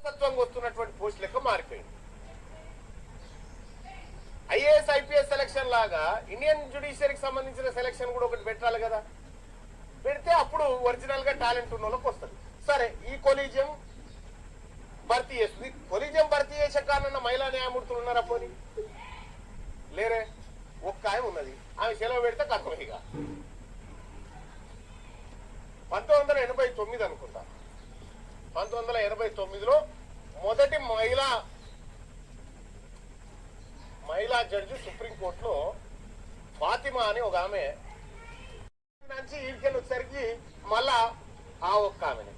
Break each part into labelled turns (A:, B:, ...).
A: తత్వంగా వస్తున్నటువంటి పోస్ట్ లెక్క మారిపోయింది. ఐఏఎస్ ఐపీఎస్ సెలక్షన్ లాగా ఇండియన్ జ్యుడిషియరీకి సంబంధించిన సెలక్షన్ కూడా ఒకటి పెట్టాలి కదా. పెడితే అప్పుడు ఒరిజినల్ గా టాలెంట్ ఉన్న వాళ్ళకి వస్తుంది. సరే, ఈ కొలీజియం భర్తీ చేస్తుంది. కొలీజియం భర్తీ చేసే కారణం మహిళా న్యాయమూర్తులు ఉన్నారా? పోనీ లేరే. ఒక్క ఆమె ఉన్నది, ఆమె సెలవు పెడితే కథమిగా 1989 అనుకుంటా. 1989లో మొదటి మహిళా జడ్జి సుప్రీంకోర్టులో ఫాతిమా అని ఒక ఆమె నుంచి ఈడికెళ్ళి వచ్చేసరికి మళ్ళా ఆ ఒక్క ఆమెనే.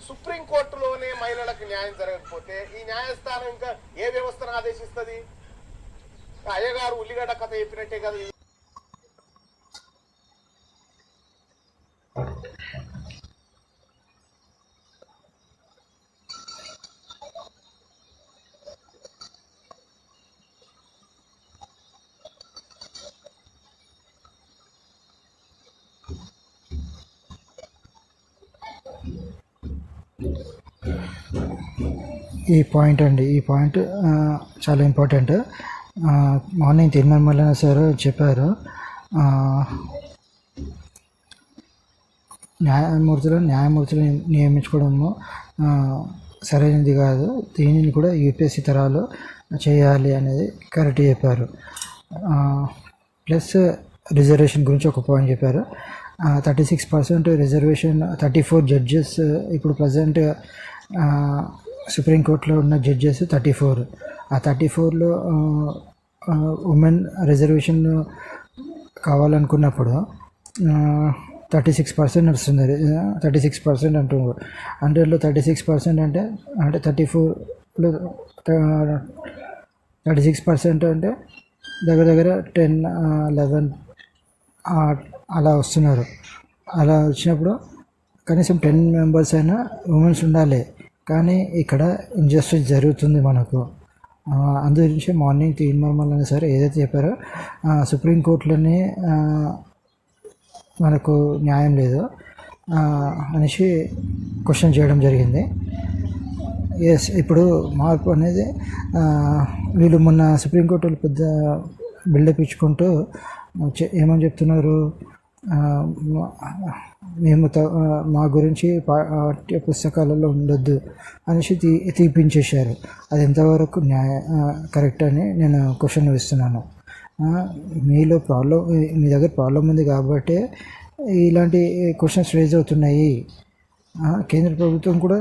A: సుప్రీంకోర్టులోనే మహిళలకు న్యాయం జరగకపోతే ఈ న్యాయస్థానం ఇంకా ఏ వ్యవస్థను ఆదేశిస్తుంది? అయ్యగారు ఉల్లిగడ్డ కథ చెప్పినట్టే కదా.
B: ఈ పాయింట్ చాలా ఇంపార్టెంట్. మార్నింగ్ తిరుమల సార్ చెప్పారు, న్యాయమూర్తులు నియమించుకోవడము సరైనది కాదు, దీనిని కూడా యూపీఎస్సీ తరాలు చేయాలి అనేది కరెక్ట్ చెప్పారు. ప్లస్ రిజర్వేషన్ గురించి ఒక పాయింట్ చెప్పారు. 36% రిజర్వేషన్, 34 జడ్జెస్ ఇప్పుడు ప్రజెంట్ సుప్రీంకోర్టులో ఉన్న జడ్జెస్ 34. ఆ 34లో ఉమెన్ రిజర్వేషన్ కావాలనుకున్నప్పుడు 36% నడుస్తుంది. 36% అంటున్నారు. 100లో 36% అంటే 34లో 36% అంటే దగ్గర 10, 11 అలా వస్తున్నారు. అలా వచ్చినప్పుడు కనీసం 10 మెంబర్స్ అయినా ఉమెన్స్ ఉండాలి. కానీ ఇక్కడ ఇంజస్టిస్ జరుగుతుంది మనకు. అందు గురించి మార్నింగ్ తీర్మానం సార్ ఏదైతే చెప్పారో సుప్రీంకోర్టులోనే మనకు న్యాయం లేదు అనేసి క్వశ్చన్ చేయడం జరిగింది. ఎస్, ఇప్పుడు మార్పు అనేది వీళ్ళు మొన్న సుప్రీంకోర్టు పెద్ద బిల్డప్ ఇచ్చుకుంటూ ఏమని చెప్తున్నారు, మేము మా గురించి పాఠ్య పుస్తకాలలో ఉండొద్దు అనేసి తీపించేశారు. అది ఎంతవరకు కరెక్ట్ అని నేను క్వశ్చన్ వేస్తున్నాను. మీ దగ్గర ప్రాబ్లం ఉంది కాబట్టి ఇలాంటి క్వశ్చన్స్ రేజ్ అవుతున్నాయి. కేంద్ర ప్రభుత్వం కూడా